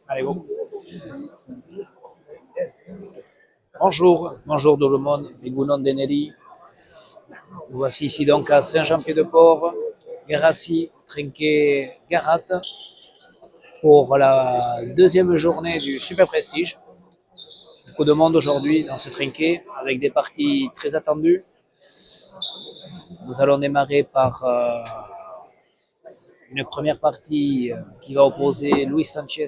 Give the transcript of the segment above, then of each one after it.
Allez, go. Bonjour, bonjour tout le monde, Migunon Denelli. Nous voici ici donc à Saint-Jean-Pied-de-Port, Garassi, Trinquet, Garat, pour la deuxième journée du Super Prestige. Beaucoup de monde aujourd'hui dans ce trinquet, avec des parties très attendues. Nous allons démarrer par une première partie qui va opposer Luis Sanchez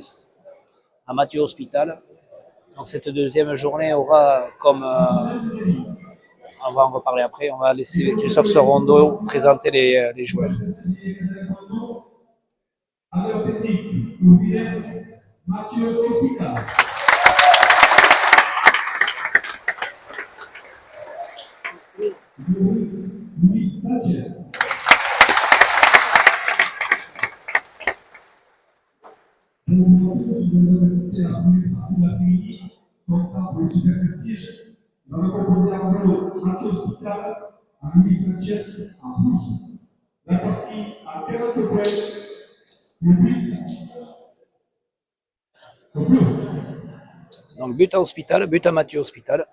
à Mathieu Hospital. Donc cette deuxième journée aura comme on va en reparler après. On va laisser Christophe Sorondo présenter les joueurs. Mathieu Hospital. Luis Sanchez. Bonjour à tous, je vais assister à la première partie de la féminine, comptant pour le Super Prestige. Nous allons proposer en bleu Mathieu Hospital à Luis Sanchez en rouge. La partie à 40 points, le but au bleu. Donc but à Hospital, but à Mathieu Hospital.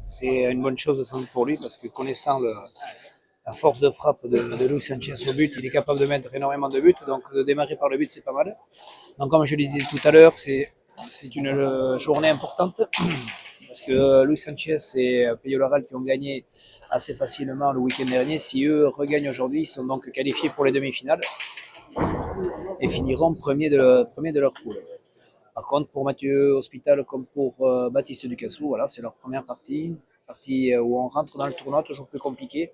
C'est une bonne chose sans doute pour lui parce que connaissant la force de frappe de Luis Sanchez au but, il est capable de mettre énormément de buts, donc de démarrer par le but, c'est pas mal. Donc comme je le disais tout à l'heure, c'est une journée importante parce que Luis Sanchez et Peyo Laral qui ont gagné assez facilement le week-end dernier, si eux regagnent aujourd'hui, ils sont donc qualifiés pour les demi-finales et finiront premier de leur poule. Par contre, pour Mathieu Hospital comme pour Baptiste Ducassou, voilà, c'est leur première partie où on rentre dans le tournoi, toujours plus compliqué,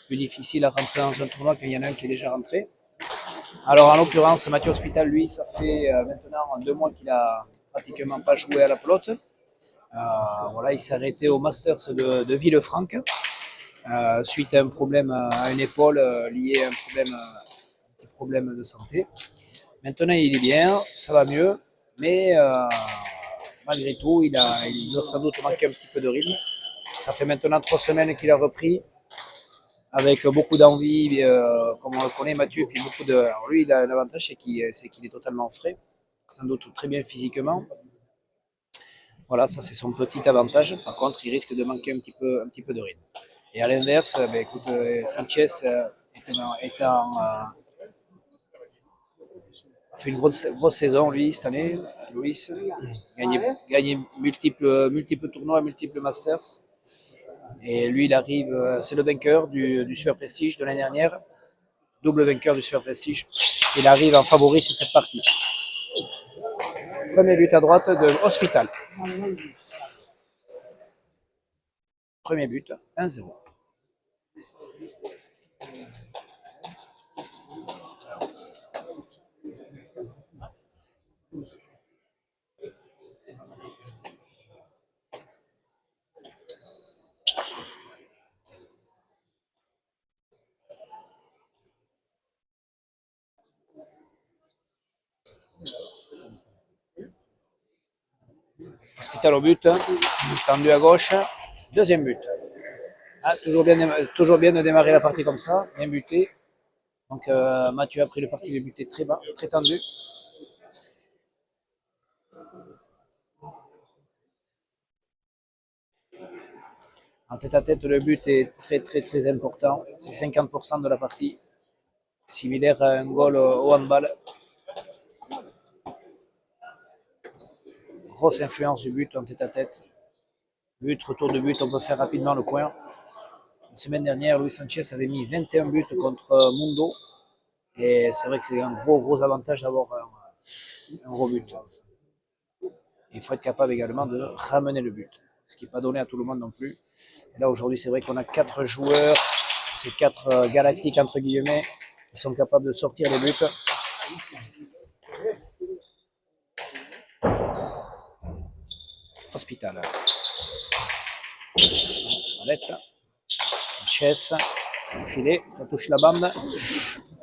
plus difficile à rentrer dans un tournoi qu'il y en a un qui est déjà rentré. Alors en l'occurrence, Mathieu Hospital, lui, ça fait maintenant 2 mois qu'il a pratiquement pas joué à la pelote. Voilà, il s'est arrêté au Masters de Villefranche suite à un problème à une épaule lié à un petit problème de santé. Maintenant, il est bien, ça va mieux, mais malgré tout, il doit sans doute manquer un petit peu de rythme. Ça fait maintenant 3 semaines qu'il a repris. avec beaucoup d'envie, comme on le connaît Mathieu, et puis beaucoup de. Alors lui, il a l'avantage, c'est qu'il est totalement frais, sans doute très bien physiquement. Voilà, ça c'est son petit avantage. Par contre, il risque de manquer un petit peu de rythme. Et à l'inverse, ben, écoute, Sanchez fait une grosse saison, lui, cette année. Luis, gagné multiples tournois, multiples Masters. Et lui, il arrive, c'est le vainqueur du Super Prestige de l'année dernière, double vainqueur du Super Prestige. Il arrive en favori sur cette partie. Premier but à droite de Hospital. Premier but, 1-0. Hospital au but, tendu à gauche, deuxième but. Ah, toujours bien de démarrer la partie comme ça, bien buté. Donc Mathieu a pris le parti de buter très bas, très tendu. En tête à tête, le but est très très très important. C'est 50% de la partie, similaire à un goal au handball. Grosse influence du but en tête à tête. But, retour de but, on peut faire rapidement le point. La semaine dernière, Luis Sanchez avait mis 21 buts contre Mundo. Et c'est vrai que c'est un gros avantage d'avoir un gros but. Il faut être capable également de ramener le but, ce qui n'est pas donné à tout le monde non plus. Et là, aujourd'hui, c'est vrai qu'on a 4 joueurs, ces 4 galactiques, entre guillemets, qui sont capables de sortir les buts. Hospital. Palette. Chess. Filet. Ça touche la bande.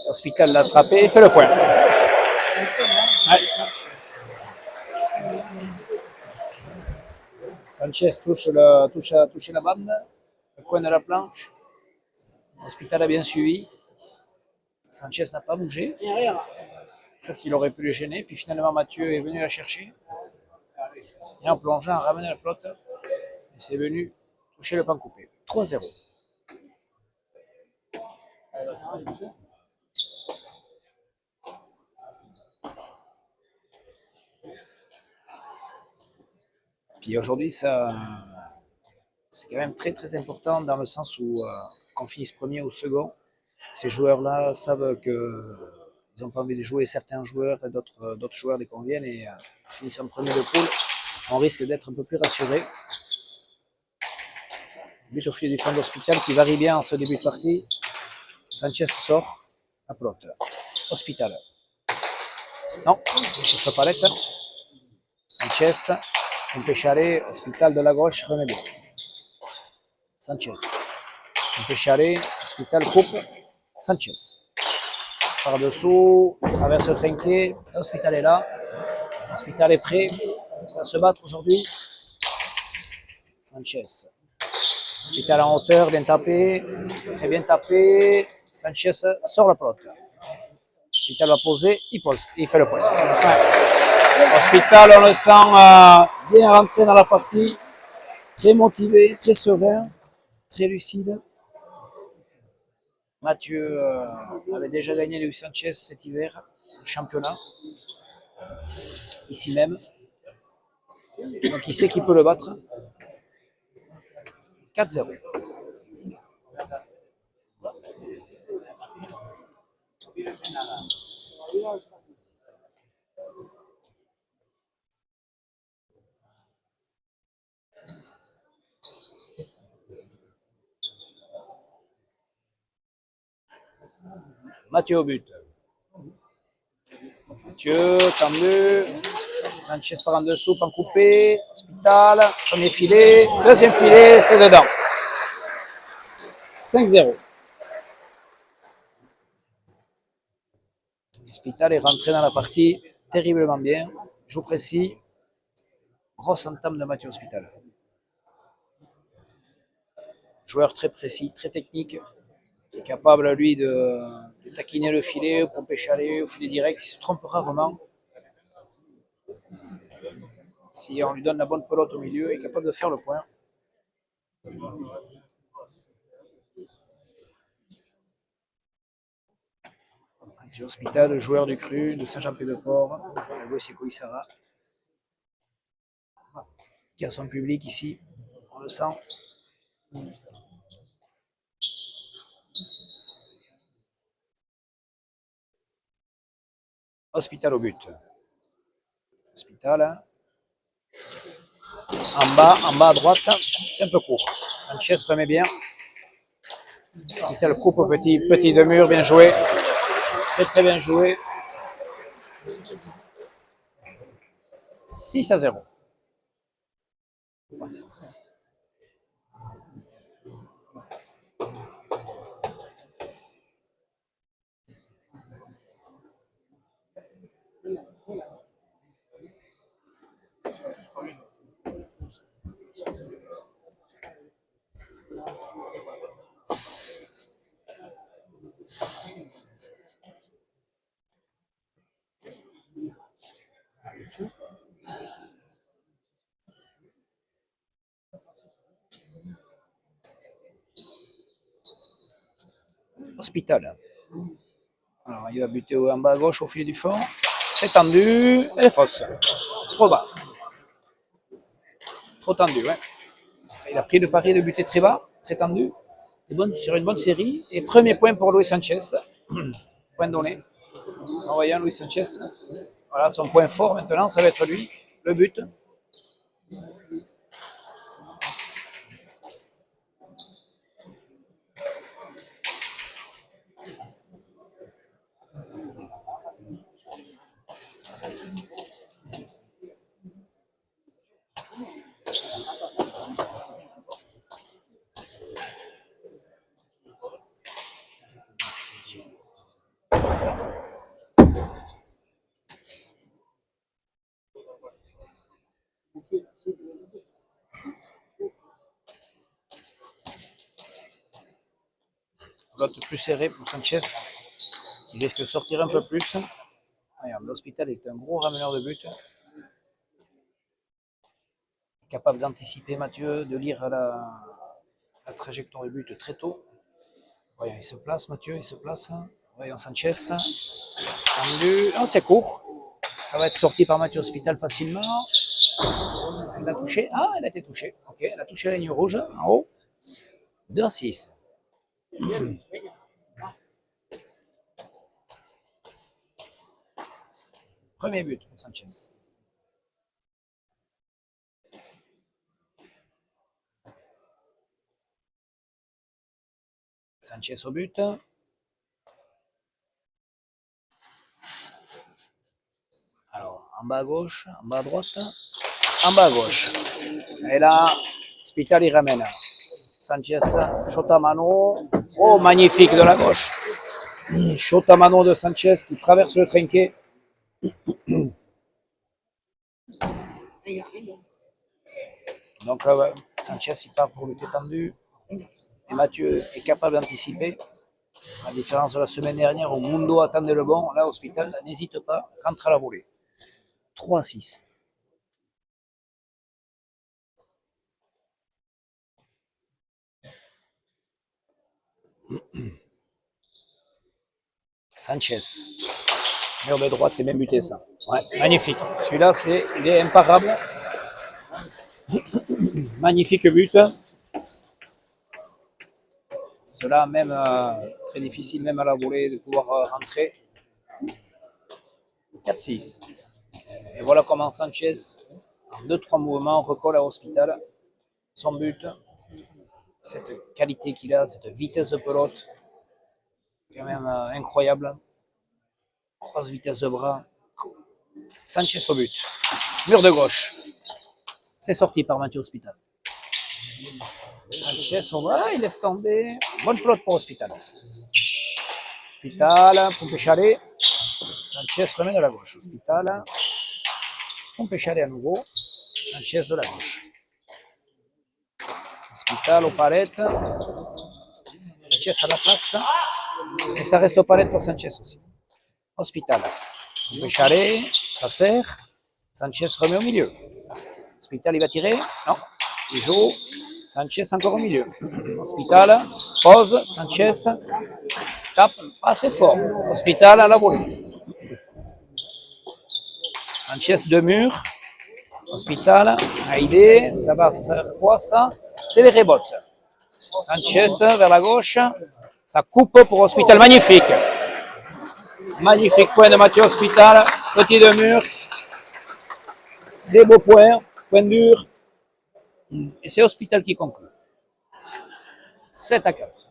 Hospital l'a attrapé et fait le point. Ouais. Sanchez touche la bande. Le coin de la planche. Hospital a bien suivi. Sanchez n'a pas bougé. Parce qu'il aurait pu le gêner. Puis finalement, Mathieu est venu la chercher. Et en plongeant, en ramenant la flotte. Et c'est venu toucher le pan coupé. 3-0. Puis aujourd'hui, c'est quand même très très important dans le sens où qu'on finisse premier ou second, ces joueurs-là savent que ils n'ont pas envie de jouer certains joueurs et d'autres joueurs les conviennent et finissent en premier de poule, on risque d'être un peu plus rassuré. But au fil du fond d'Hospital qui varie bien en ce début de partie. Sanchez sort, à pelote. Hospital. Non, il touche la palette. Sanchez, un pécharé, Hospital de la gauche, remet bien. Sanchez. Un pécharé, Hospital coupe. Sanchez. Par-dessous, traverse le trinquet. L'Hospital est là. L'Hospital est prêt. Il va se battre aujourd'hui. Sanchez. Hospital en hauteur, bien tapé. Très bien tapé. Sanchez sort la pelote. Hospital va poser. Il pose. Il fait le point. Ouais. Hospital, on le sent bien rentré dans la partie. Très motivé, très serein, très lucide. Mathieu avait déjà gagné Luis Sanchez cet hiver, championnat, ici même. Donc il sait qu'il peut le battre. 4-0. Mathieu au but. Mathieu, tendu. Sanchez par en dessous, pan coupé. Hospital, premier filet. Deuxième filet, c'est dedans. 5-0. Hospital est rentré dans la partie terriblement bien. Joue précis. Grosse entame de Mathieu Hospital. Joueur très précis, très technique. capable, lui, de taquiner le filet, au pomper chalet, au filet direct. Il se trompe rarement. Si on lui donne la bonne pelote au milieu, il est capable de faire le point. Hospital, le joueur du cru de Saint-Jean-Pied-de-Port, Gossiko Issara, qui a son public ici, on le sent. Hospital au but. Hospital, en bas à droite, c'est un peu court. Sanchez remet bien. Hospital coupe au petit de mur, bien joué. Très bien joué. 6-0. Hospital. Alors, il va buter en bas à gauche au filet du fond. C'est tendu. Elle est fausse. Trop bas. Trop tendu, ouais. Il a pris le pari de buter très bas. C'est tendu. Sur une bonne série. Et premier point pour Luis Sanchez. Point donné. En voyant Luis Sanchez. Voilà, son point fort maintenant, ça va être lui. Le but. L'autre plus serré pour Sanchez, qui risque de sortir un peu plus. L'Hospital est un gros rameneur de but. Capable d'anticiper Mathieu, de lire la trajectoire du but très tôt. Voyons, il se place, Mathieu, il se place. Voyons Sanchez. Tendu. Oh, c'est court. Ça va être sorti par Mathieu Hospital facilement. Elle a touché. Ah, elle a été touchée. Ok, elle a touché la ligne rouge en haut. 2-6. Premier but pour Sanchez. Sanchez au but. Alors, en bas à gauche, en bas à droite, en bas à gauche. Et là, Hospital y ramène. Sanchez, shot à mano. Oh, magnifique de la gauche. Shot à mano de Sanchez qui traverse le trinquet. Donc, Sanchez, il part pour le tendu. Et Mathieu est capable d'anticiper. À la différence de la semaine dernière où Mundo attendait le bon, là, Hospital, n'hésite pas, rentre à la volée. 3-6. Sanchez. Mur de droite, c'est bien buté ça. Ouais, magnifique. Celui-là, il est imparable. Magnifique but. Cela, même très difficile, même à la volée, de pouvoir rentrer. 4-6. Et voilà comment Sanchez, en 2-3 mouvements, recolle à Hospital. Son but, cette qualité qu'il a, cette vitesse de pelote, quand même incroyable. Grosse vitesse de bras. Sanchez au but. Mur de gauche. C'est sorti par Mathieu Hospital. Sanchez au bras, il laisse tomber. Bonne pelote pour Hospital. Hospital, pompe chalet. Sanchez remet de la gauche. Hospital. Pompe chalet à nouveau. Sanchez de la gauche. Hospital aux palettes. Sanchez à la place. Et ça reste au palette pour Sanchez aussi. Hospital. Bécharé, ça sert. Sanchez remet au milieu. Hospital, il va tirer. Non. Il joue. Sanchez encore au milieu. Hospital, pose. Sanchez tape pas assez fort. Hospital à la volée. Sanchez de mur. Hospital, Haïdé, ça va faire quoi ça? C'est les rebotes. Sanchez vers la gauche. Ça coupe pour Hospital. Magnifique. Magnifique point de Mathieu Hospital. Petit de mur. Très beau point. Point dur. Et c'est Hospital qui conclut. 7-4.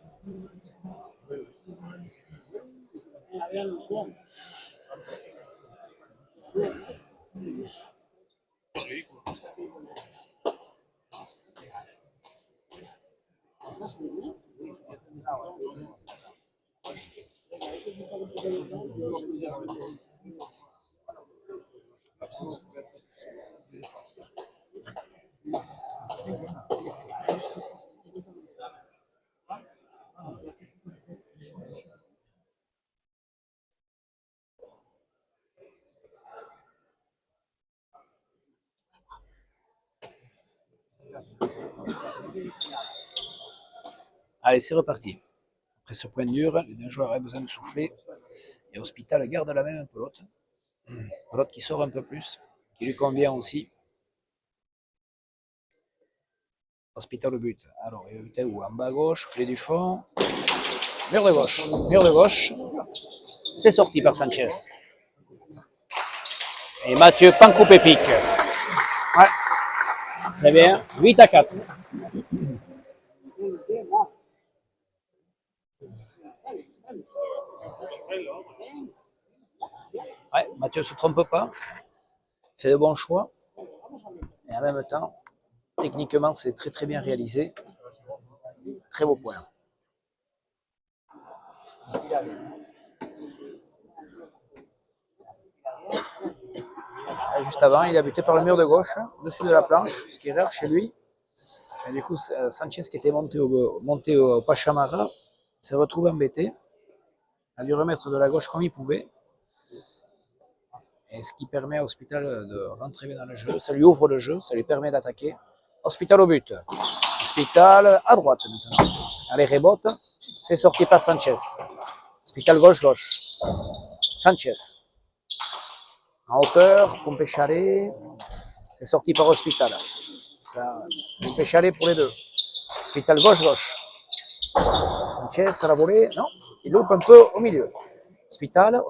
Allez, c'est reparti. Après ce point dur, les deux joueurs ont besoin de souffler. Et Hospital garde la main pelote. Pelote qui sort un peu plus, qui lui convient aussi. Hospital au but. Alors, il va buter où? En bas à gauche, filet du fond. Mur de gauche. Mur de gauche. C'est sorti par Sanchez. Et Mathieu Pancoupe pique. Ouais. Très bien. 8-4. Ouais, Mathieu ne se trompe pas. C'est de bons choix. Et en même temps, techniquement, c'est très très bien réalisé. Très beau point. Juste avant, il a buté par le mur de gauche, au-dessus de la planche, ce qui est rare chez lui. Et du coup, Sanchez, qui était monté au Pachamara, s'est retrouvé embêté. Il a dû remettre de la gauche comme il pouvait. Et ce qui permet à Hospital de rentrer bien dans le jeu. Ça lui ouvre le jeu, ça lui permet d'attaquer. Hospital au but. Hospital à droite maintenant. Allez, rebote. C'est sorti par Sanchez. Hospital gauche-gauche. Sanchez. En hauteur, Pompéchalé. C'est sorti par Hospital. Pompéchalé pour les deux. Hospital gauche-gauche. Sanchez à la volée. Non, il loupe un peu au milieu. Hospital.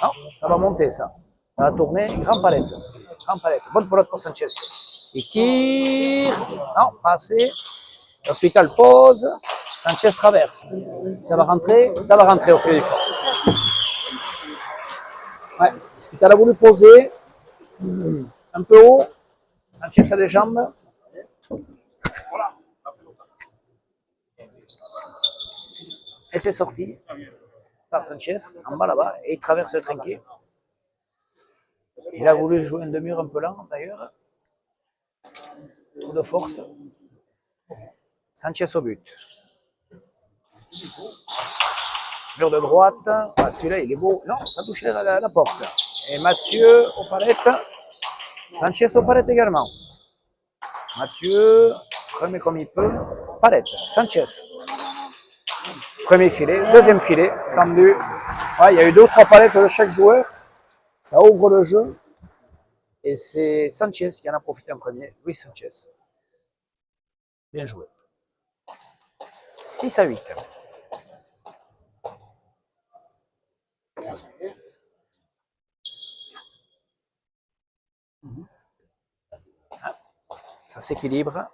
Non, ça va monter ça. Ça va tourner. Grand palette. Bonne pelote pour Sanchez. Il tire. Non, pas assez. Hospital pose. Sanchez traverse. Ça va rentrer au fil du fond. Ouais, Hospital a voulu poser. Un peu haut. Sanchez a des jambes. Et c'est sorti par Sanchez, en bas là-bas, et il traverse le trinquet. Il a voulu jouer un demi-mur un peu lent, d'ailleurs. Trop de force. Sanchez au but. Mur de droite. Ah, celui-là, il est beau. Non, ça touche la porte. Et Mathieu aux palettes. Sanchez aux palettes également. Mathieu remet comme il peut. Palette. Sanchez. Premier filet. Deuxième filet. Tendu. Ouais, il y a eu 2 ou 3 palettes de chaque joueur. Ça ouvre le jeu. Et c'est Sanchez qui en a profité en premier. Luis Sanchez. Bien joué. 6-8. Ça s'équilibre.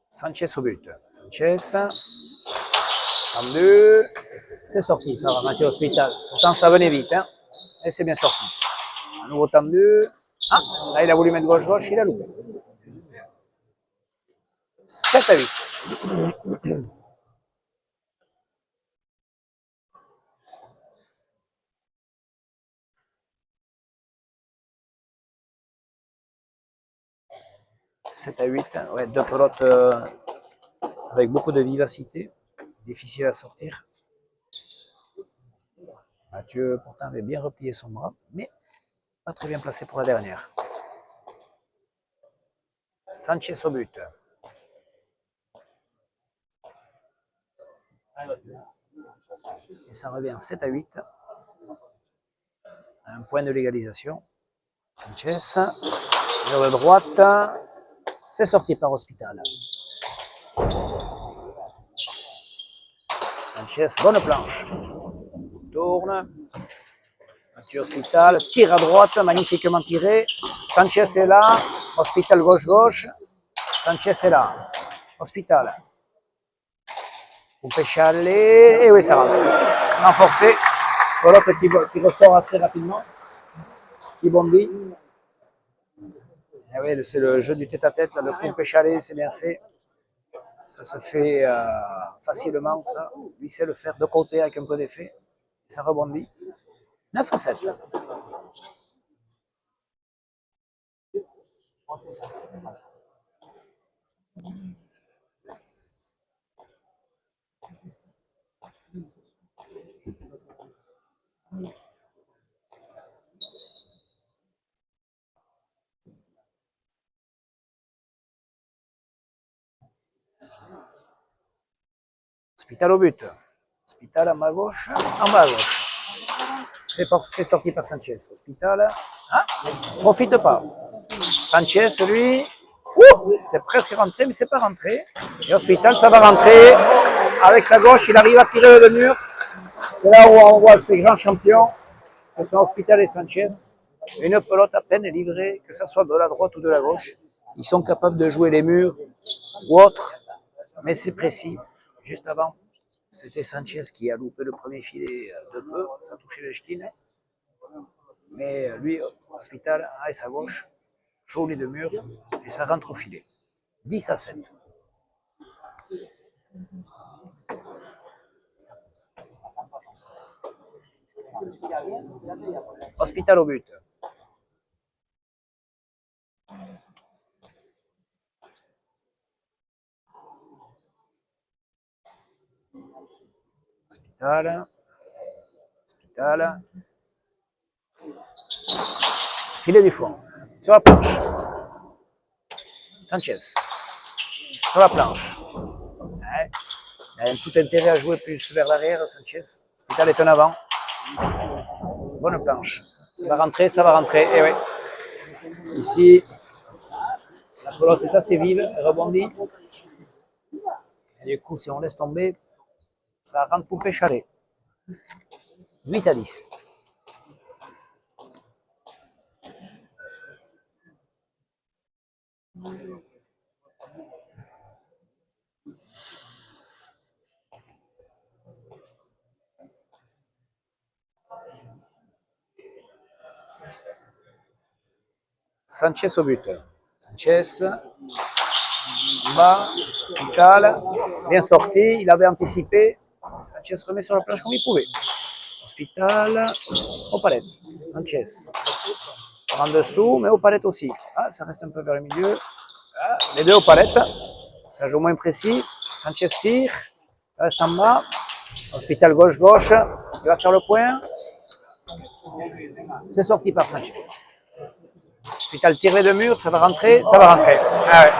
Sanchez au but. Sanchez. Tendu. C'est sorti par Mathieu Hospital. Pourtant, ça venait vite. Hein, et c'est bien sorti. À nouveau tendu. Ah, là, il a voulu mettre gauche-gauche, il a loupé. 7 à 8. 7 à 8, ouais, deux pelotes avec beaucoup de vivacité, difficile à sortir. Mathieu pourtant avait bien replié son bras, mais pas très bien placé pour la dernière. Sanchez au but. Et ça revient 7 à 8. Un point de l'égalisation. Sanchez, vers la droite, c'est sorti par Hospital. Sanchez, bonne planche. Tourne. Mathieu Hospital, tire à droite, magnifiquement tiré. Sanchez est là. Hospital gauche-gauche. Sanchez est là. Hospital. Pompé Chalet. Et oui, ça rentre. Sans forcer. L'autre qui ressort assez rapidement. Qui bondit. Et oui, c'est le jeu du tête-à-tête. Le Pompé Chalet, c'est bien fait. Ça se fait facilement, ça. Lui sait le faire de côté avec un peu d'effet. Ça rebondit. 9 à 7. Hospital au but. Hospital en bas à gauche. En bas à gauche. C'est sorti par Sanchez. Hospital. Hein, profite pas. Sanchez, lui. C'est presque rentré, mais c'est pas rentré. Et Hospital, ça va rentrer. Avec sa gauche, il arrive à tirer le mur. C'est là où on voit ces grands champions, que sont Hospital et Sanchez. Une pelote à peine livrée, que ce soit de la droite ou de la gauche. Ils sont capables de jouer les murs ou autres, mais c'est précis. Juste avant, c'était Sanchez qui a loupé le premier filet de peu, ça a touché le ch'tine. Mais lui, Hospital, à sa gauche, joue les deux murs et ça rentre au filet. 10 à 7. Hospital au but. Hospital. Hospital. Filet du fond. Sur la planche. Sanchez. Sur la planche. Ouais. Il a tout intérêt à jouer plus vers l'arrière, Sanchez. Hospital est en avant. Bonne planche. Ça va rentrer, ça va rentrer. Et oui. Ici, la pelote est assez vive, elle rebondit. Et du coup, si on laisse tomber, ça rentre Pompé Chalet. 8 à 10. Sanchez au but. Sanchez, bas, Hospital, bien sorti, il avait anticipé. Sanchez remet sur la planche comme il pouvait. Hospital, aux palettes. Sanchez, en dessous, mais aux palettes aussi. Ah, ça reste un peu vers le milieu. Ah, les deux aux palettes. Ça joue moins précis. Sanchez tire, ça reste en bas. Hospital gauche-gauche, il va faire le point. C'est sorti par Sanchez. Hospital tire les deux murs, ça va rentrer, ça va rentrer. Ah ouais.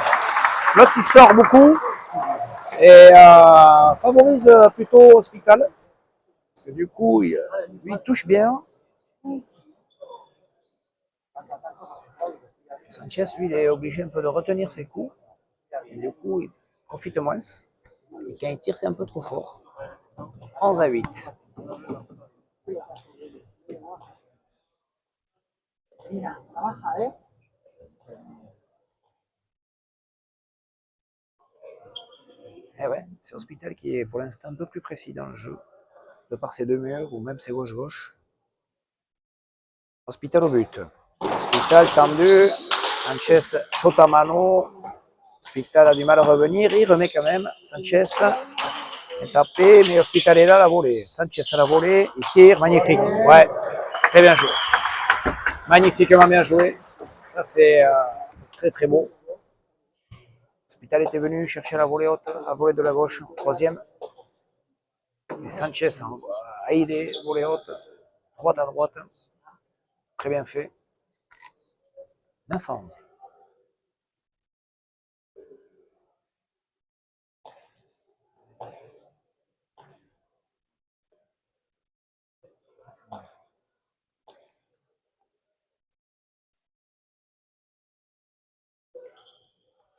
L'autre qui sort beaucoup et favorise plutôt Hospital. Parce que du coup, lui, il touche bien. Sanchez, lui, il est obligé un peu de retenir ses coups. Et du coup, il profite moins. Et quand il tire, c'est un peu trop fort. 11 à 8. Eh ouais, c'est Hospital qui est pour l'instant un peu plus précis dans le jeu, de par ses deux murs ou même ses gauche-gauche. Hospital au but. Hospital tendu. Sanchez shot à mano. Hospital a du mal à revenir, il remet quand même. Sanchez est tapé, mais Hospital est là à la volée. Sanchez à la volée, il tire, magnifique. Ouais, très bien joué. Magnifiquement bien joué. Ça, c'est très très beau. Hospital était venu chercher la volée haute, la volée de la gauche, troisième. Et Sanchez a aidé, volée haute, droite à droite. Très bien fait. 9 à 11.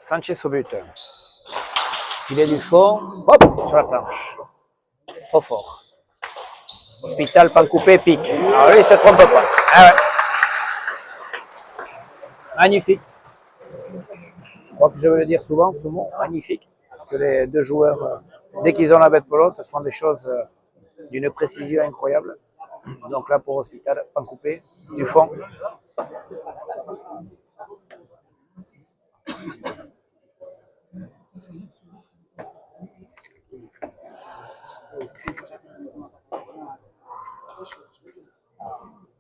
Sanchez au but. Filet du fond, hop, sur la planche. Trop fort. Hospital, pan coupé, pique. Ah oui, il ne se trompe pas. Ah ouais. Magnifique. Je crois que je vais le dire souvent, ce mot, magnifique. Parce que les deux joueurs, dès qu'ils ont la bête pelote, font des choses d'une précision incroyable. Donc là, pour Hospital, pan coupé, du fond.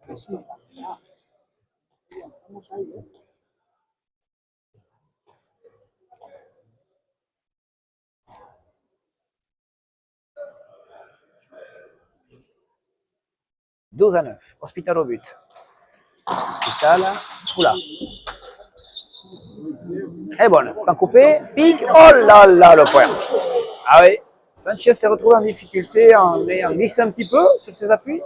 « 12 à 9. Hospital au but. Hospital, oula. Et bon, pan coupé, pique. Oh là là, le point. Ah oui. Sanchez s'est retrouvé en difficulté en glissant un petit peu sur ses appuis.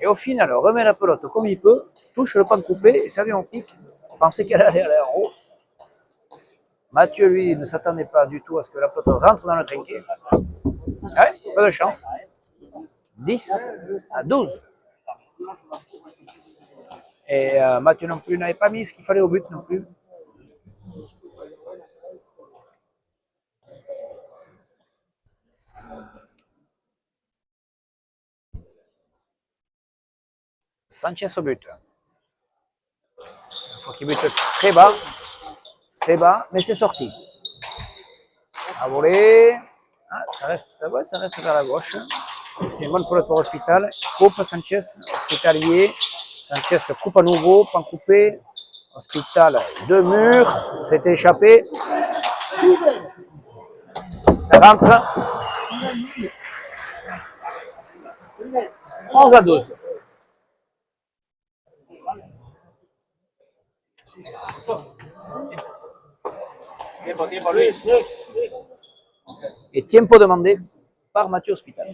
Et au final, remet la pelote comme il peut, touche le pan coupé et ça vient en pique. On pensait qu'elle allait aller en haut. Mathieu, lui, ne s'attendait pas du tout à ce que la pelote rentre dans le trinquet. Ouais, pas de chance. 10 à 12. Et Mathieu non plus n'avait pas mis ce qu'il fallait au but non plus. Sanchez au but. Il faut qu'il bute très bas. C'est bas, mais c'est sorti. À voler. Ah, ça reste vers la gauche. C'est une bonne pelote pour Hospital. Coupe Sanchez, hospitalier. Sanchez coupe à nouveau, pan coupé. Hospital, deux murs. C'était échappé. Ça rentre. 11 à 12. Et tempo demandé par Mathieu Hospital.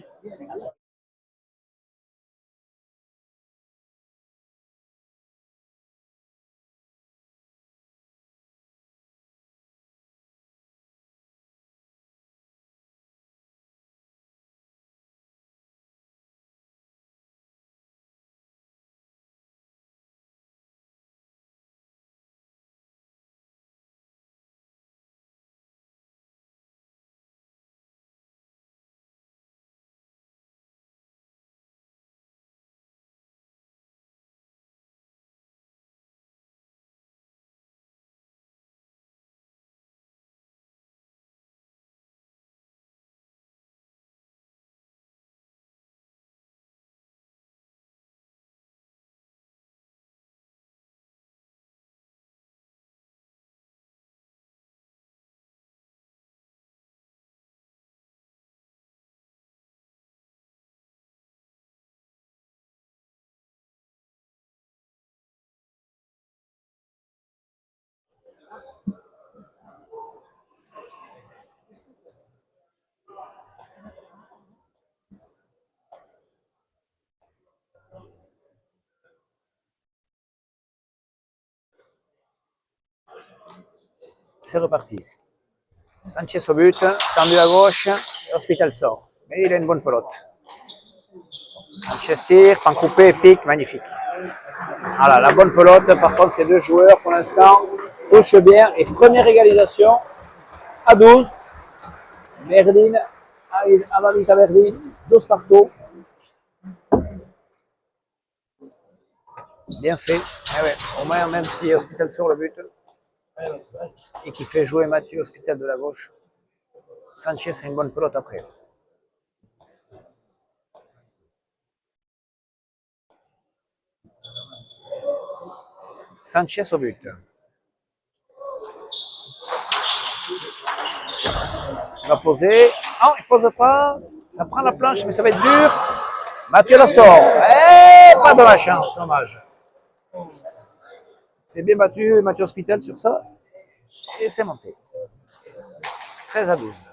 C'est reparti. Sanchez au but, tendu à gauche, et Hospital sort. Mais il a une bonne pelote. Sanchez tire, pan coupé, pique, magnifique. Voilà, la bonne pelote. Par contre, ces deux joueurs, pour l'instant, touchent bien. Et première égalisation à 12. Verdin, Avalita Verdin, 12 partout. Bien fait. Eh ouais, au moins, même si Hospital sort le but. et qui fait jouer Mathieu Hospital de la gauche. Sanchez a une bonne pelote après. Sanchez au but. Il va poser. Non, il pose pas. Ça prend la planche, mais ça va être dur. Mathieu la sort. Pas de la chance, dommage. C'est bien battu Mathieu Hospital sur ça. Et c'est monté. 13-12.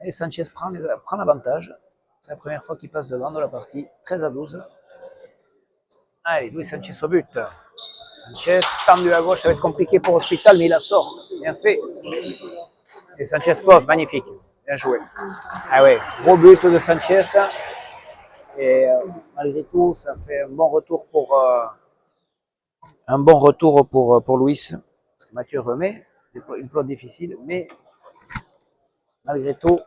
Et Sanchez prend l'avantage. C'est la première fois qu'il passe devant de la partie. 13-12. Allez, Luis Sanchez au but. Sanchez tendu à gauche, ça va être compliqué pour Hospital, mais il la sort. Bien fait. Et Sanchez pose, magnifique. Bien joué. Ah ouais, gros but de Sanchez. Et malgré tout, ça fait un bon retour pour Luis. Parce que Mathieu remet une pelote difficile, mais malgré tout,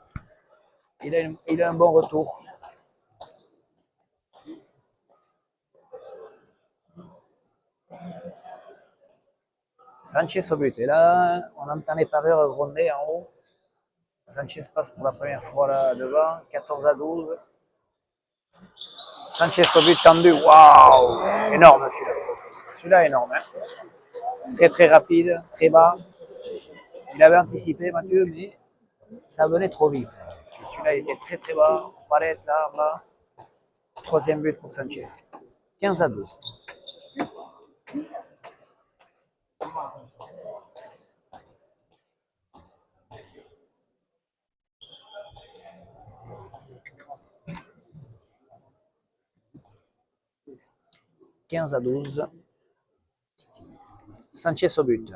il a un bon retour. Sanchez au but. Et là, on entend les parieurs gronder en haut. Sanchez passe pour la première fois là devant. 14-12. Sanchez au but tendu. Waouh! Énorme celui-là. Celui-là énorme. Hein? Très très rapide, très bas. Il avait anticipé Mathieu, mais ça venait trop vite. Et celui-là il était très très bas. Palette là en bas. Troisième but pour Sanchez. 15-12. Sanchez au but.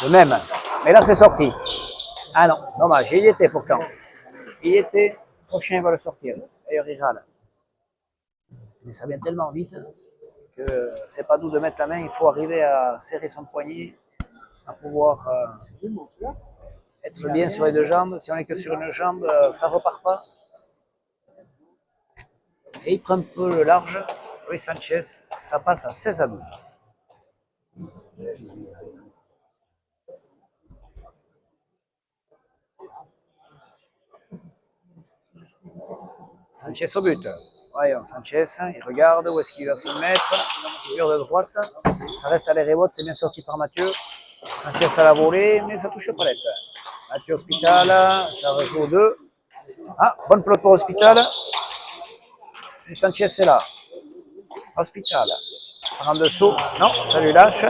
Le même. Mais là, c'est sorti. Ah non, dommage. Il y était pourtant. Il y était. Prochain va le sortir. D'ailleurs, il râle. Mais ça vient tellement vite que c'est pas doux de mettre la main. Il faut arriver à serrer son poignet, à pouvoir être bien sur les deux jambes. Si on est que sur une jambe, ça repart pas. Et il prend un peu le large. Luis Sanchez, ça passe à 16-12. Sanchez au but. Voyons, Sanchez, il regarde où est-ce qu'il va se mettre. Mur de droite. Ça reste à l'air c'est bien sorti par Mathieu. Sanchez à la volée, mais ça touche pas l'être. Mathieu Hospital, ça rejoue 2. Ah, bonne pelote pour Hospital. Et Sanchez est là. Hospital. En dessous. Non, ça lui lâche.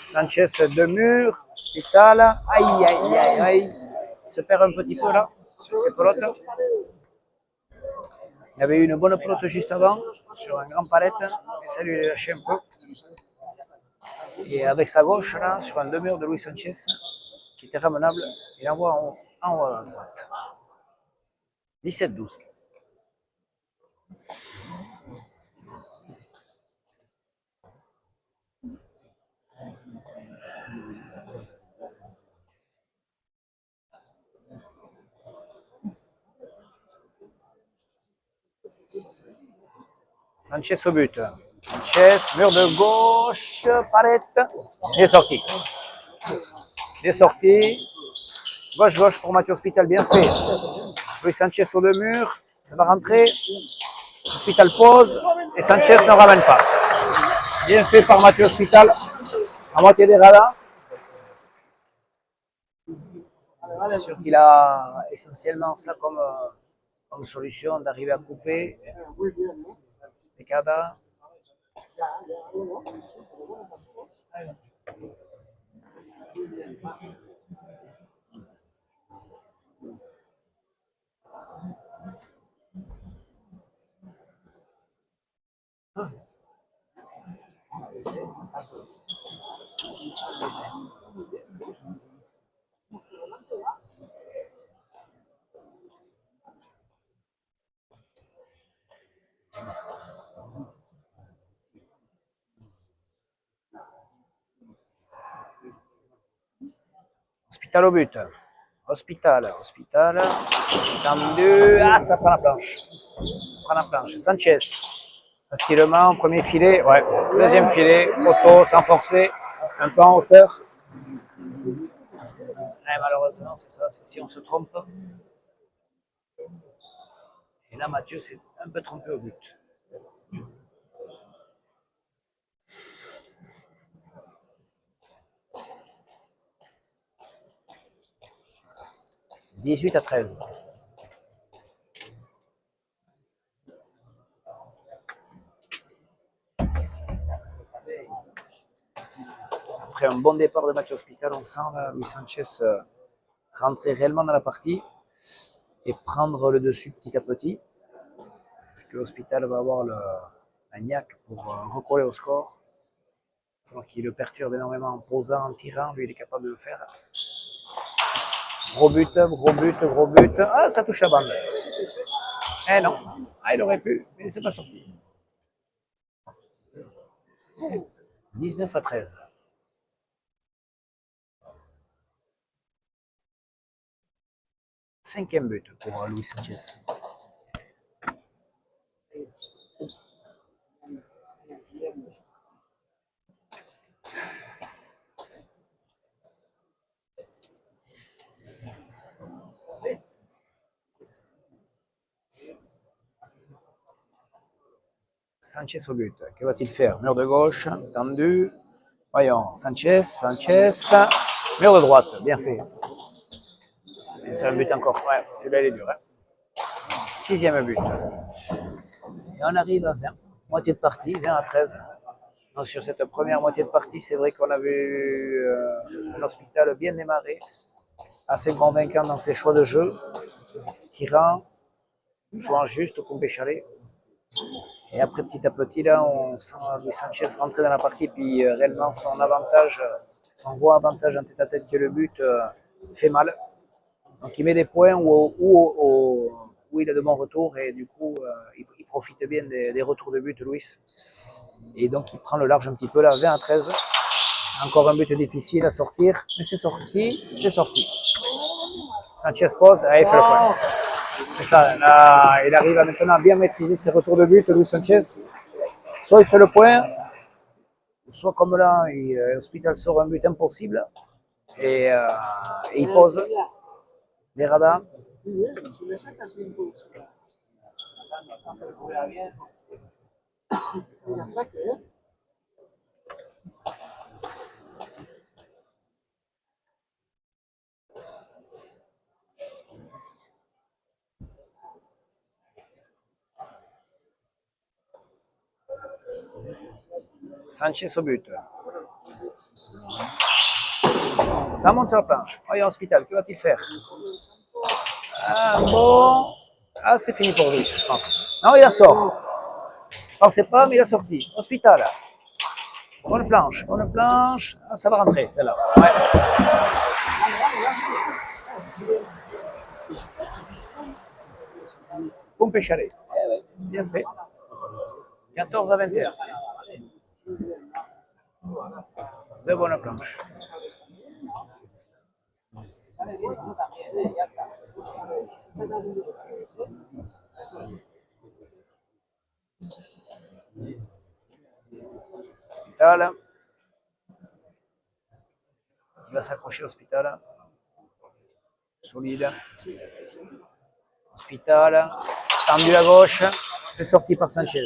Sanchez de mur. Hospital. Aïe, aïe, aïe, aïe. Il se perd un petit peu là, sur ses pelotes. Il y avait eu une bonne pelote juste avant, sur un grand palette, et ça lui a lâché un peu. Et avec sa gauche, là, sur un demi-mur de Luis Sanchez, qui était ramenable, il envoie en haut à droite. 17-12. Sanchez au but. Sanchez, mur de gauche, palette. Il est sorti. Il est sorti. Gauche-gauche pour Mathieu Hospital, bien fait. Luis Sanchez sur le mur, ça va rentrer. Hospital pose et Sanchez ne ramène pas. Bien fait par Mathieu Hospital, à moitié des radars. C'est sûr qu'il a essentiellement ça comme solution d'arriver à couper les cadavres. Hospital au but. Hospital. Tendu. Ah, ça prend la planche. Sanchez. Facilement, premier filet. Ouais. Deuxième filet. Poteau, sans forcer. Un peu en hauteur. Ouais, malheureusement, c'est ça. C'est si on se trompe. Et là, Mathieu s'est un peu trompé au but. « 18-13. Après un bon départ de Mathieu Hospital, on sent là, Luis Sanchez rentrer réellement dans la partie et prendre le dessus petit à petit. Est-ce que Hospital va avoir la niaque pour recoller au score? Il va falloir qu'il le perturbe énormément en posant, en tirant. Lui, il est capable de le faire. Gros but. Ah, ça touche la bande. Eh non. Ah, il aurait pu, mais c'est pas sorti. 19-13. Cinquième but pour Luis Sanchez. Sanchez au but. Que va-t-il faire? Mur de gauche, tendu. Voyons, Sanchez. Mur de droite, bien fait. Et c'est un but encore. Ouais, celui-là, il est dur. Hein. Sixième but. Et on arrive à 20. Moitié de partie, 20-13. Donc, sur cette première moitié de partie, c'est vrai qu'on a vu l'Hospital bien démarrer, assez convaincant dans ses choix de jeu, tirant, jouant juste au pompe chalet. Et après, petit à petit, là, on sent Luis Sanchez rentrer dans la partie, puis réellement son avantage, son gros avantage en tête-à-tête qui est le but, fait mal. Donc il met des points où il a de bons retours et du coup, il profite bien des retours de but, Luis. Et donc il prend le large un petit peu là, 20-13. Encore un but difficile à sortir, mais c'est sorti. Sanchez pose, il fait le point. C'est ça, là, il arrive maintenant à bien maîtriser ses retours de but, Luis Sanchez. Soit il fait le point, soit comme là, Hospital sort un but impossible et il pose des radars. Sanchez au but. Ça monte sur la planche. Voyons Hospital, que va-t-il faire? Ah bon. Ah, c'est fini pour lui, je pense. Non, il la sort. Je pensais pas, mais il a sorti. Hospital. Bonne planche. Ah, ça va rentrer, celle-là. Ouais. Pompe chalet. Bien fait. 14-21. Deux bonnes planches. Hospital. Il va s'accrocher Hospital. Solide. Hospital. Tendu à gauche. C'est sorti par Sanchez.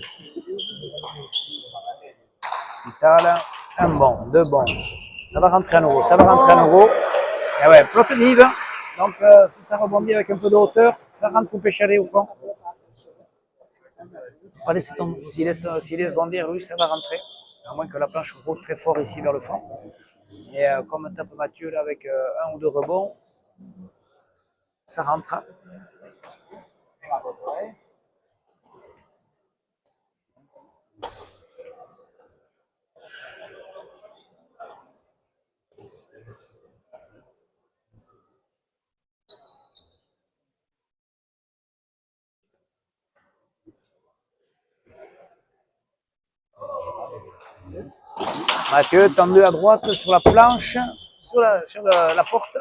Hospital. Un bon, deux bons. Ça va rentrer à nouveau. Et ouais, flotte vive. Donc, si ça rebondit avec un peu de hauteur, ça rentre pour pêcher au fond. Pas laisser tomber. S'il laisse bondir, lui, ça va rentrer. À moins que la planche roule très fort ici vers le fond. Et comme tape Mathieu là, avec un ou deux rebonds, ça rentre. Mathieu tendu à droite sur la planche, sur la porte.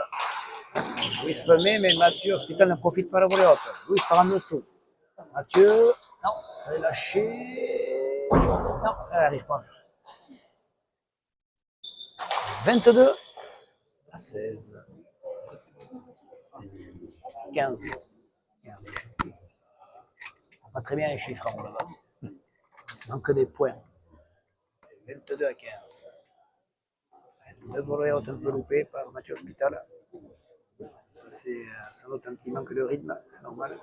Louis se remet, mais Mathieu Hospital ne profite pas de la volée haute. Louis part en dessous. Mathieu, non, ça est lâché. Non, elle n'arrive pas. 22 à 16. 15. 15. Pas très bien les chiffres en là-bas. Il manque des points. 22 à 15. Deux volées hautes un peu loupées par Mathieu Hospital. Ça, c'est sans doute un petit manque de rythme, c'est normal.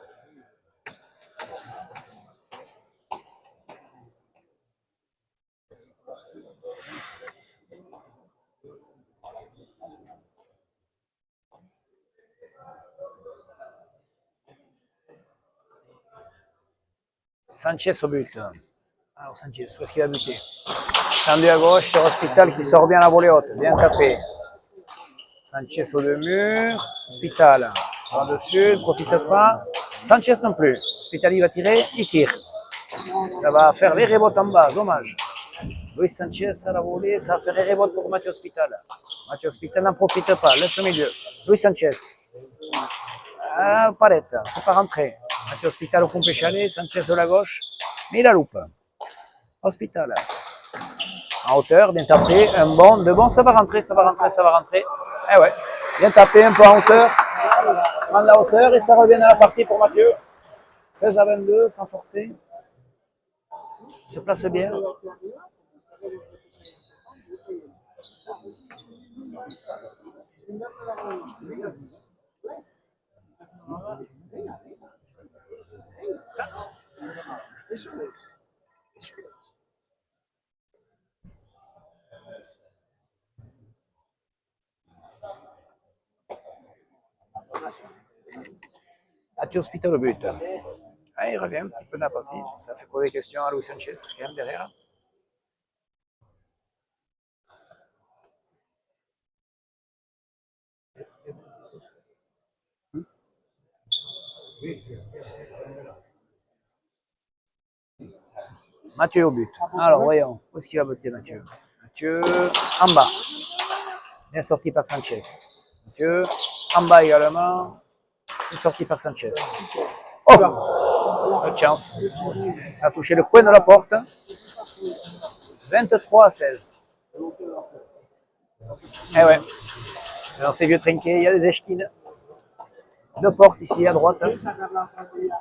Sanchez au but. Alors Sanchez, où est-ce qu'il va buter? Tendu à gauche sur Hospital qui sort bien la volée haute, bien tapé. Sanchez au deux murs, Hospital en dessus, ne profite pas. Sanchez non plus. Hospital il va tirer, il tire. Ça va faire les rebotes en bas, dommage. Luis Sanchez à la volée, ça va faire les rebotes pour Mathieu Hospital. Mathieu Hospital n'en profite pas, laisse au milieu. Luis Sanchez. Palette, c'est pas rentré. Mathieu Hospital au pompé chalet, Sanchez de la gauche, mais il la loupe. Hospital. En hauteur, bien tapé, un bon, deux bons, ça va rentrer, ça va rentrer, ça va rentrer. Eh ouais, bien tapé, un peu en hauteur, prendre la hauteur et ça revient à la partie pour Mathieu. 16 à 22, sans forcer. Il se place bien. Mathieu Hospital au but. Ah, il revient un petit peu dans la partie. Ça fait poser des questions à Luis Sanchez, quand même derrière. Mathieu au but. Alors, voyons. Où est-ce qu'il va buter, Mathieu? Mathieu, en bas. Bien sorti par Sanchez. Mathieu, en bas également. C'est sorti par Sanchez. Oh! Pas de chance. Ça a touché le coin de la porte. 23 à 16. Eh ouais. C'est dans ces vieux trinquets, il y a des échekines. Deux portes ici à droite.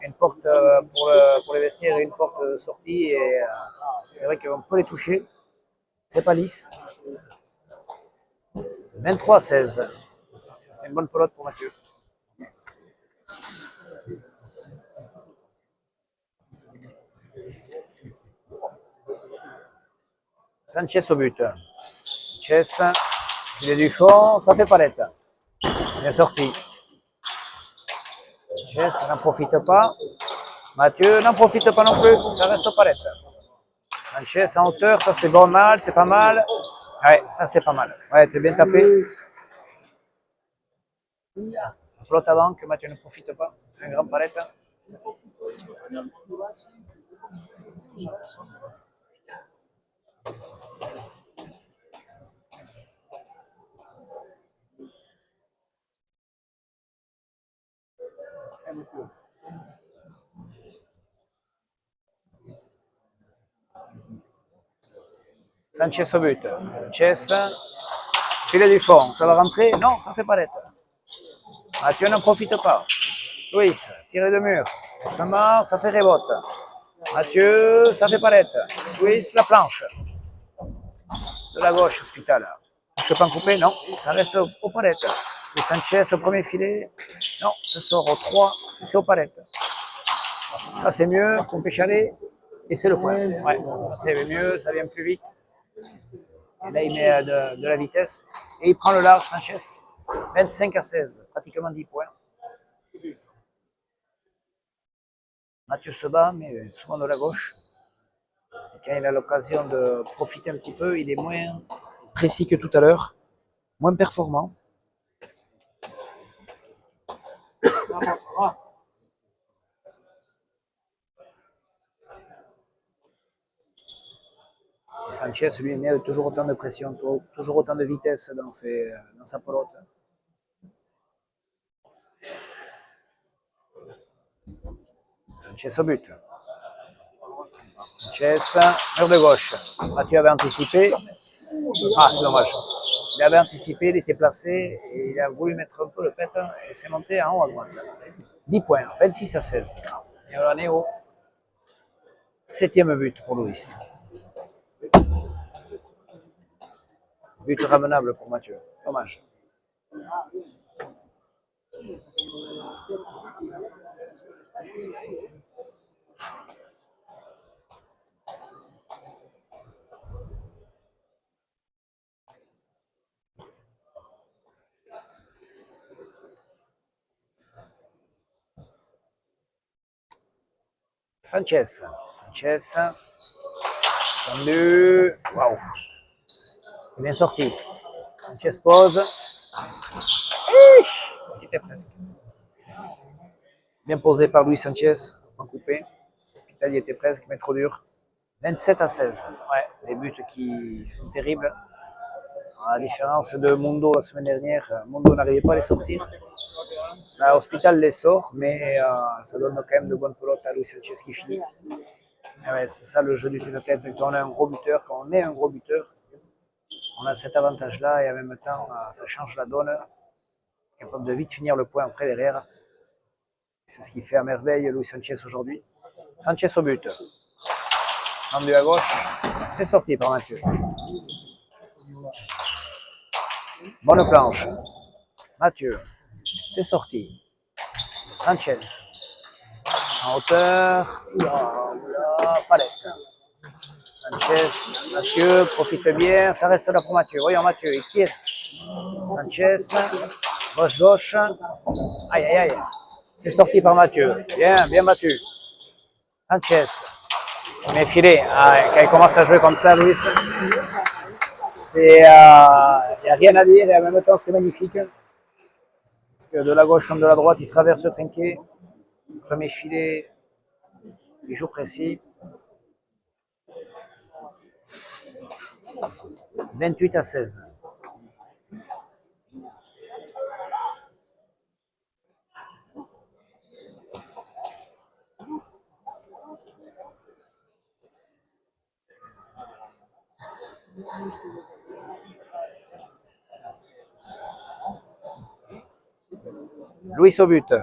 Une porte pour les vestiaires et une porte sortie. Et c'est vrai qu'on peut les toucher. C'est pas lisse. 23 à 16. C'est une bonne pelote pour Mathieu. Sanchez au but. Sanchez, filet du fond, ça fait palette. Bien sorti. Sanchez n'en profite pas. Mathieu n'en profite pas non plus, ça reste aux palettes. Sanchez en hauteur, ça c'est bon, mal, c'est pas mal. Ouais, ça c'est pas mal. Ouais, t'es bien tapé. Flotte avant que Mathieu ne profite pas. C'est une grande palette. Sanchez au but. Sanchez, filet du fond, ça va rentrer? Non, ça fait palette. Mathieu ne profite pas. Luis, tiré de mur. Ça fait rebote. Mathieu, ça fait palette. Luis, la planche. De la gauche, Hospital. Je peux pas en couper, non. Ça reste aux palettes. Et Sanchez au premier filet. Non, ça sort au 3. C'est aux palettes. Ça c'est mieux, pompé chalet. Et c'est le point. Ouais, ça c'est mieux, ça vient plus vite. Et là il met de la vitesse. Et il prend le large, Sanchez. 25 à 16, pratiquement 10 points. Mathieu se bat, mais souvent de la gauche. Et quand il a l'occasion de profiter un petit peu, il est moins précis que tout à l'heure, moins performant. Et Sanchez, lui, met toujours autant de pression, toujours autant de vitesse dans sa pelote. Sanchez au but. Sanchez, mur de gauche. Mathieu avait anticipé. Ah, c'est dommage. Il avait anticipé, il était placé et il a voulu mettre un peu le pet et s'est monté en haut à droite. 10 points, 26 à 16. Et on en est au 7e but pour Louis. But ramenable pour Mathieu. Dommage. Sanchez. Sanchez. Tendu. Waouh. Il est bien sorti. Sanchez pose. Il était presque. Bien posé par Luis Sanchez. En coupé. Hospital y était presque, mais trop dur. 27 à 16. Ouais, des buts qui sont terribles. À la différence de Mundo la semaine dernière, Mundo n'arrivait pas à les sortir. Là, Hospital les sort, mais ça donne quand même de bonnes pelotes à Luis Sanchez qui finit. Ouais, c'est ça le jeu du tête-à-tête. Quand on est un gros buteur, on a cet avantage-là et en même temps, ça change la donne. Capable de vite finir le point après derrière. C'est ce qui fait à merveille Luis Sanchez aujourd'hui. Sanchez au but. Tendu à gauche. C'est sorti par Mathieu. Bonne planche. Mathieu. C'est sorti. Sanchez. En hauteur. Oula, palette. Sanchez. Mathieu profite bien. Ça reste là pour Mathieu. Voyons Mathieu. Il tire. Sanchez. Gauche. Aïe, aïe, aïe. C'est sorti par Mathieu. Bien, bien battu. Sanchez. Mais filé. Quand il commence à jouer comme ça, Luis, il n'y a rien à dire et en même temps, c'est magnifique. Parce que de la gauche comme de la droite, il traverse le trinquet. Premier filet, il joue précis. 28 à 16. Luis au but.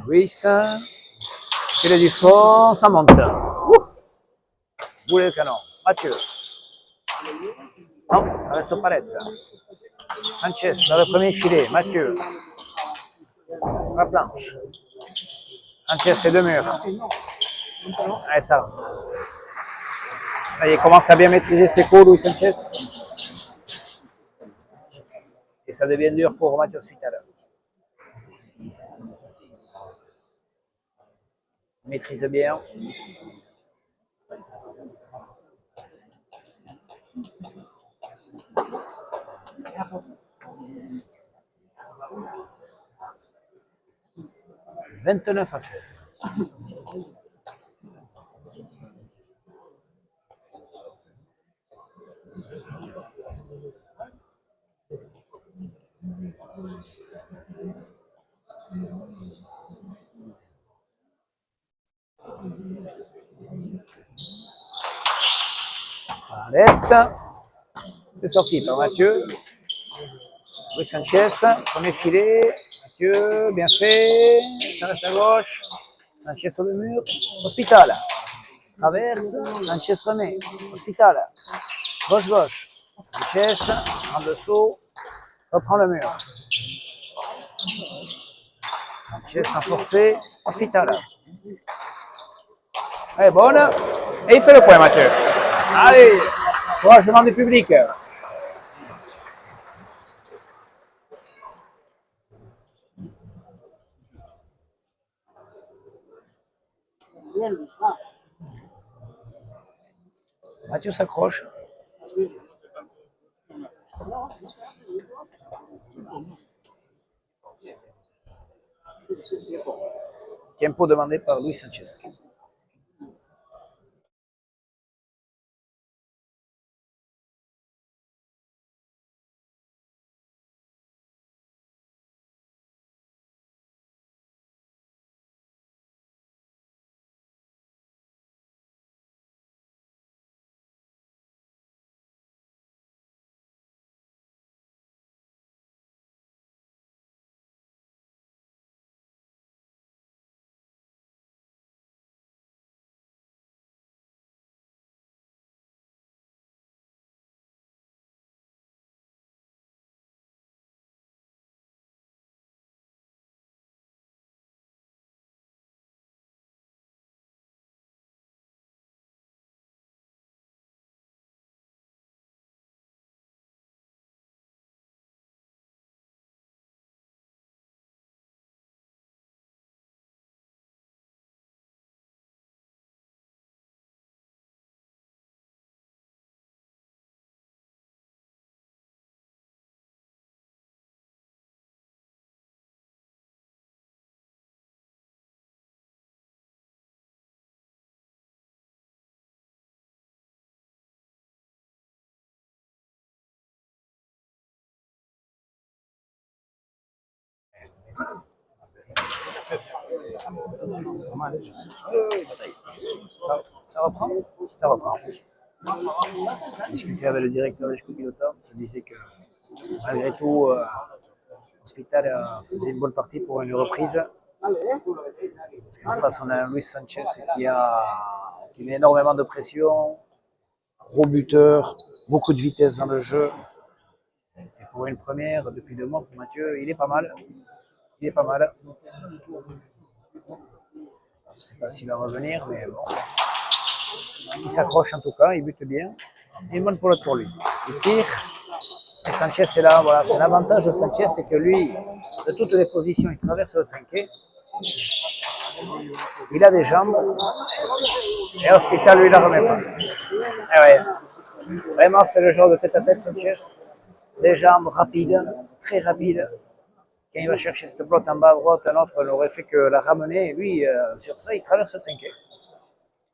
Luis, filet du fond, ça monte. Boulet de canon. Mathieu. Non, ça reste aux palettes. Sanchez dans le premier filet. Mathieu. Sur la planche. Sanchez, c'est deux murs. Allez, ça rentre. Ça y est, il commence à bien maîtriser ses coups, Luis Sanchez. Et ça devient dur pour Mathieu Hospital. Maîtrise bien. « 29 à 16. Arrête. C'est sorti par Mathieu. Luis Sanchez, premier filet. Mathieu, bien fait. Ça reste à gauche. Sanchez sur le mur. Hospital. Traverse. Sanchez remet. Hospital. Gauche. Sanchez en dessous. Reprend le mur. Sanchez sans forcer. Hospital. Elle est bonne. Et il fait le point, Mathieu. Allez, encouragement du public. Mathieu s'accroche. Tempo demandé par Luis Sanchez. Ça reprend. Ça reprend. Discuté avec le directeur des Pilotes, il se disait que malgré tout, Hospital faisait une bonne partie pour une reprise. Parce qu'en face, on a un Luis Sanchez qui met énormément de pression, gros buteur, beaucoup de vitesse dans le jeu. Et pour une première, depuis 2 mois, pour Mathieu, il est pas mal. Il est pas mal. Je ne sais pas s'il va revenir, mais bon. Il s'accroche en tout cas, il bute bien. Il est une bonne pelote pour lui. Il tire. Et Sanchez est là, voilà. C'est l'avantage de Sanchez, c'est que lui, de toutes les positions, il traverse le trinquet. Il a des jambes. Et Hospital, lui, la remet pas. Et ouais. Vraiment, c'est le genre de tête-à-tête, Sanchez. Des jambes rapides, très rapides. Quand il va chercher cette pelote en bas à droite, un autre n'aurait fait que la ramener. Et lui, sur ça, il traverse le trinquet.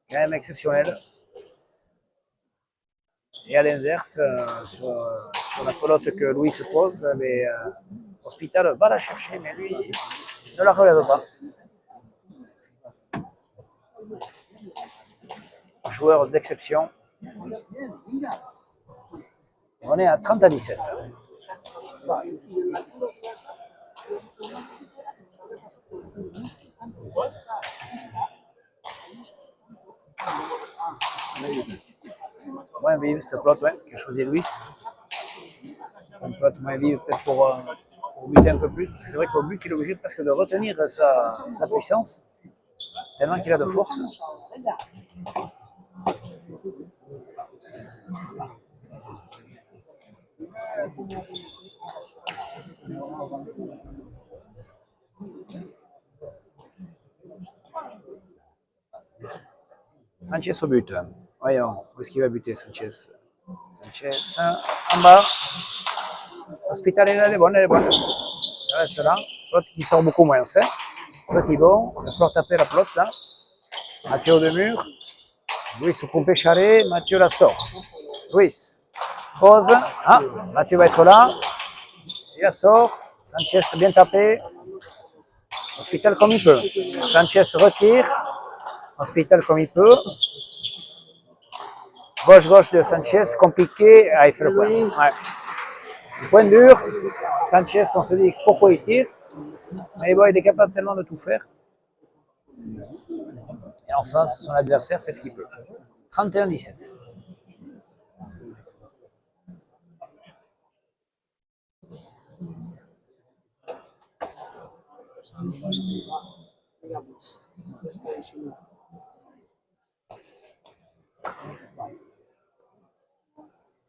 Quand même exceptionnel. Et à l'inverse, sur la pelote que Louis se pose, mais, Hospital va la chercher, mais lui ne la relève pas. Joueur d'exception. On est à 30-17. Moins vive cette pelote, ouais, qui a choisi Louis. Une pelote moins vive peut-être pour buter un peu plus. Parce que c'est vrai qu'au but, il est obligé presque de retenir sa puissance, tellement qu'il a de force. Sanchez au but. Voyons, où est-ce qu'il va buter Sanchez? Sanchez, en bas. Hospital, elle est bonne, elle est bonne. Elle reste là. L'autre qui sort beaucoup moins. Petit bon, il va falloir taper la pelote là. Mathieu au mur. Louis au compé charré, Mathieu la sort. Louis, pose. Ah, Mathieu va être là. Il la sort. Sanchez bien tapé. Hospital comme il peut. Sanchez retire. Hospital comme il peut. Gauche de Sanchez, compliqué. Ah, il fait le point. Ouais. Le point dur. Sanchez, on se dit pourquoi il tire. Mais bon, il est capable tellement de tout faire. Et en face, son adversaire fait ce qu'il peut. 31-17.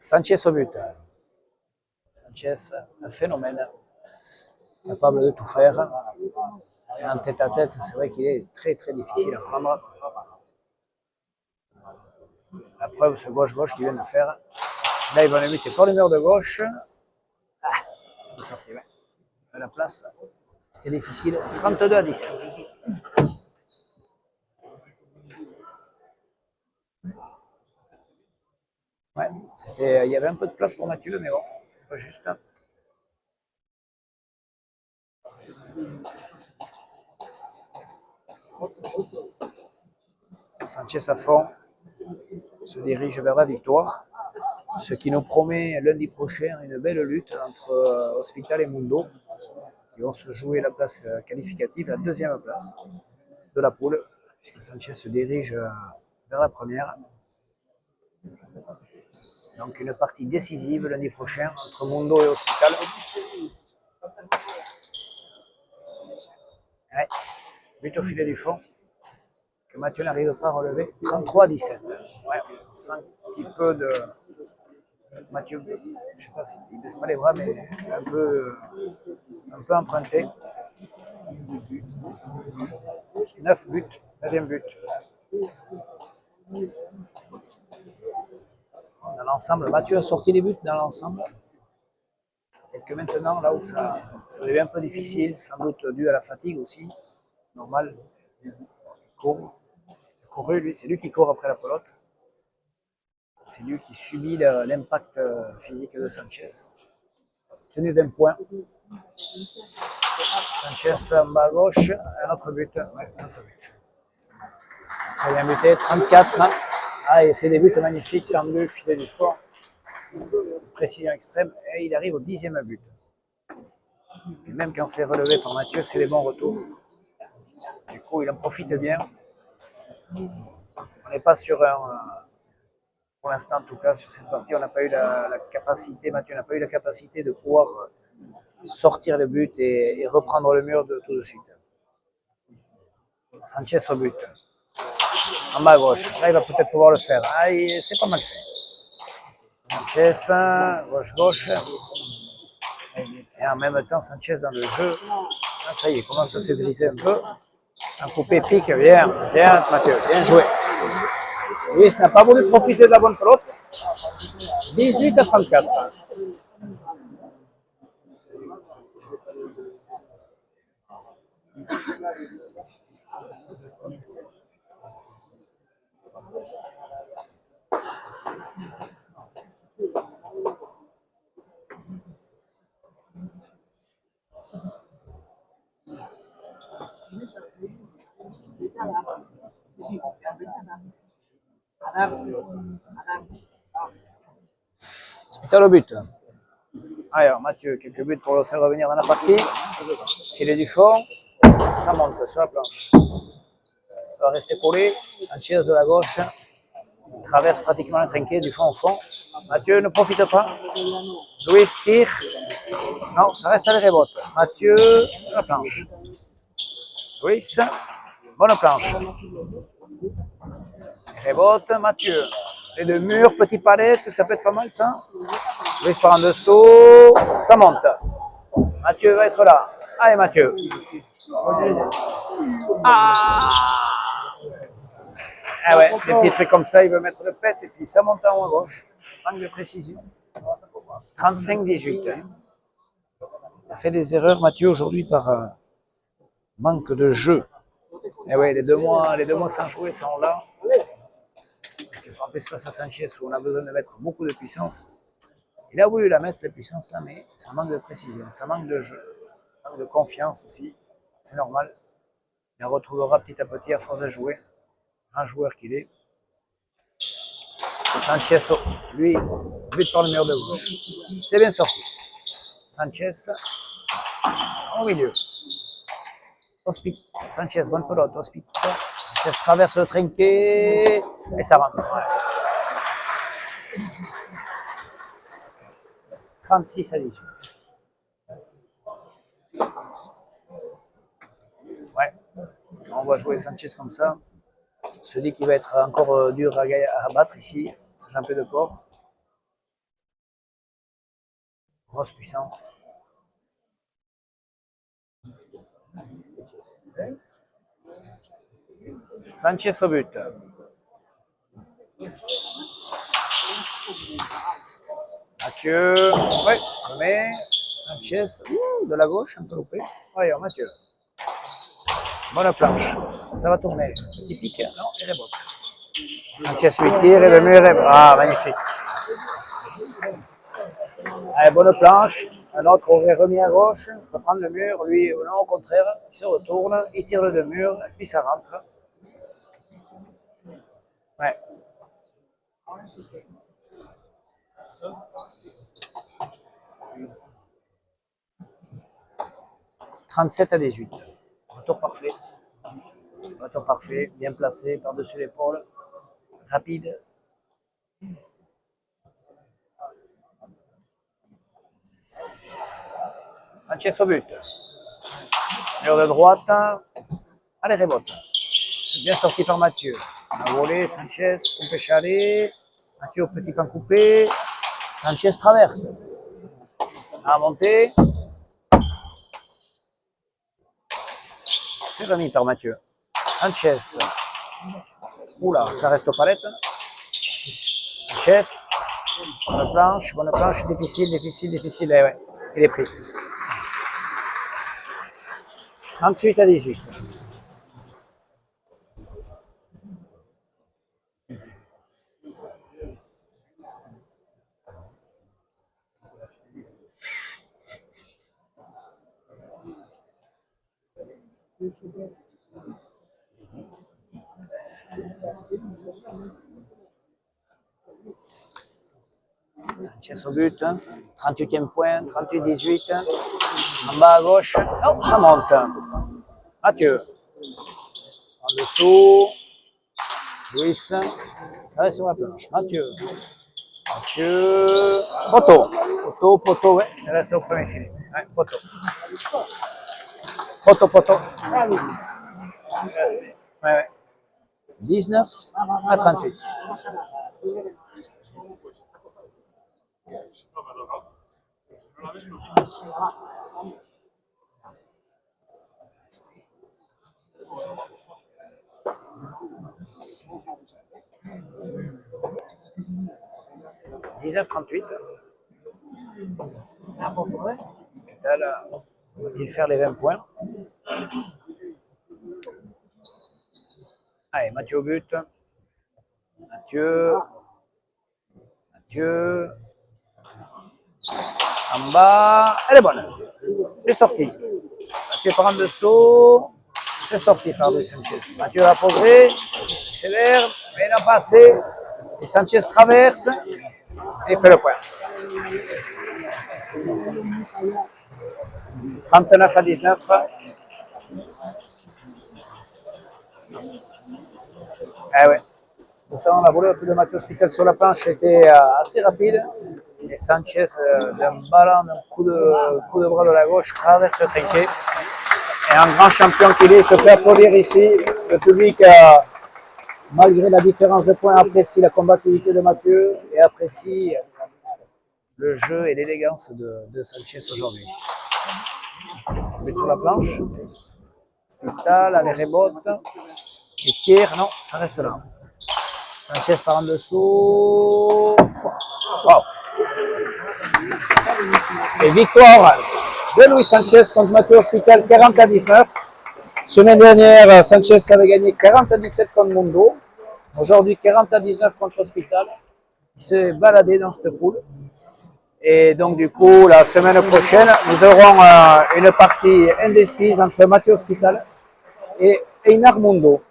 Sanchez au but. Sanchez, un phénomène. Capable de tout faire. Et en tête à tête, c'est vrai qu'il est très très difficile à prendre. La preuve, ce gauche qu'il vient de faire. Là, il va le buter par le mur de gauche. Ah, ça peut sortir. Ouais. À la place, c'était difficile. 32-17. Ouais, il y avait un peu de place pour Mathieu, mais bon, pas juste. Sanchez à fond se dirige vers la victoire, ce qui nous promet lundi prochain une belle lutte entre Hospital et Mundo, qui vont se jouer la place qualificative, la deuxième place de la poule, puisque Sanchez se dirige vers la première. Donc une partie décisive lundi prochain entre Mundo et Hospital. Ouais. But au filet du fond, que Mathieu n'arrive pas à relever. 33-17. Ouais, on sent un petit peu de Mathieu, je ne sais pas s'il ne baisse pas les bras, mais un peu emprunté. 9 buts, 9e but. Dans l'ensemble, Mathieu a sorti les buts dans l'ensemble. Et que maintenant, là où ça devient un peu difficile, sans doute dû à la fatigue aussi, normal, il court, lui, c'est lui qui court après la pelote. C'est lui qui subit l'impact physique de Sanchez. Tenu 20 points. Sanchez en bas à gauche, un autre but. Ouais, un autre but. Très bien buté, 34. Ah, il fait des buts magnifiques, tendu, filet du fort, précision extrême, et il arrive au 10e but. Et même quand c'est relevé par Mathieu, c'est les bons retours. Du coup, il en profite bien. On n'est pas sur un. Pour l'instant, en tout cas, sur cette partie, on n'a pas eu la capacité, Mathieu n'a pas eu la capacité de pouvoir sortir le but et reprendre le mur tout de suite. Sanchez au but. En bas à gauche. Là, il va peut-être pouvoir le faire. Ah, c'est pas mal fait. Sanchez, gauche-gauche. Et en même temps, Sanchez dans le jeu. Ah, ça y est, il commence à se griser un peu. Un coupé pique, bien, bien Mathieu, bien joué. Luis n'a pas voulu profiter de la bonne pelote. 18-34. Hospital au but. Alors, Mathieu, quelques buts pour le faire revenir dans la partie. S'il est du fond, ça monte sur la planche. Il va rester collé. Sanchez de la gauche. Traverse pratiquement le trinquet du fond au fond. Mathieu ne profite pas. Luis tire. Non, ça reste à la rebote. Mathieu sur la planche. Luis, bonne planche. Rebote, Mathieu. Les deux murs, petite palette, ça peut être pas mal ça. Luis par en dessous, ça monte. Mathieu va être là. Allez Mathieu. Ah, ah ouais, des petits trucs comme ça, il veut mettre le pet et puis ça monte en haut à gauche. Manque de précision. 35-18. Il a fait des erreurs Mathieu aujourd'hui par manque de jeu. Et ouais, les deux mois sans jouer sont là. Parce qu'en plus face à Sanchez où on a besoin de mettre beaucoup de puissance. Il a voulu la mettre, la puissance là, mais ça manque de précision, ça manque de jeu, ça manque de confiance aussi. C'est normal. Il la retrouvera petit à petit à force de jouer. Un joueur qu'il est. Sanchez, lui, but par le mur de gauche. C'est bien sorti. Sanchez, au milieu. Hospic. Sanchez, bonne pelote. Hospic. Sanchez traverse le trinquet et ça rentre. 36-18. Ouais. On va jouer Sanchez comme ça. Se dit qu'il va être encore dur à abattre ici, sachant un peu de port. Grosse puissance. Sanchez au but. Mathieu, ouais, Comé, Sanchez, de la gauche, un peu loupé. Voyons, Mathieu. Bonne planche. Ça va tourner. Petit pic, non, il rebote. Sanchez lui tire et le mur est. Ah, magnifique. Allez, bonne planche. Un autre aurait remis à gauche, reprendre le mur. Lui, non, au contraire, il se retourne, il tire le deux murs, et puis ça rentre. Ouais. 37-18. Retour parfait. Retour parfait, bien placé, par-dessus l'épaule. Rapide. Sanchez au but. Mur de droite. Allez, rebote. Bien sorti par Mathieu. On a volé, Sanchez, coupé chalet. Mathieu au petit pan coupé. Sanchez traverse. À monter. C'est remis par Mathieu. Sanchez. Oula, ça reste aux palettes. Sanchez. Bonne planche, difficile, difficile, difficile. Eh ouais, il est pris. 38-18. Sanchez au but, 38e point, 38-18. En bas à gauche, oh, ça monte. Mathieu. En dessous, Luis, ça reste sur la planche. Mathieu. Poteau, ouais, ça reste au premier filet. Ouais, poteau. C'est resté. Ouais. 19-38. « 19-38. Spétal va-t-il faire les 20 points? Allez, Mathieu au but. Mathieu. En bas. Elle est bonne. C'est sorti. Mathieu par en dessous. C'est sorti par Luis Sanchez. Mathieu va poser. Accélère. Mais il n'a pas assez. Et Sanchez traverse. Et fait le point. 39-19. Eh ouais. Pourtant, la volée de Mathieu Spittel sur la planche était assez rapide. Et Sanchez, d'un ballon, d'un coup de bras de la gauche, traverse le trinquet. Et un grand champion qu'il est, se fait applaudir ici. Le public, malgré la différence de points, apprécie la combativité de Mathieu et apprécie le jeu et l'élégance de Sanchez aujourd'hui. But sur la planche. Spittal, allez, rebote. Et tire, non, ça reste là. Sanchez par en dessous. Wow. Et victoire de Luis Sanchez contre Mathieu Spittal, 40-19. Semaine dernière, Sanchez avait gagné 40-17 contre Mundo. Aujourd'hui, 40-19 contre Spittal. Il s'est baladé dans cette poule. Et donc, du coup, la semaine prochaine, nous aurons une partie indécise entre Mathieu Spittal et Einar Mundo.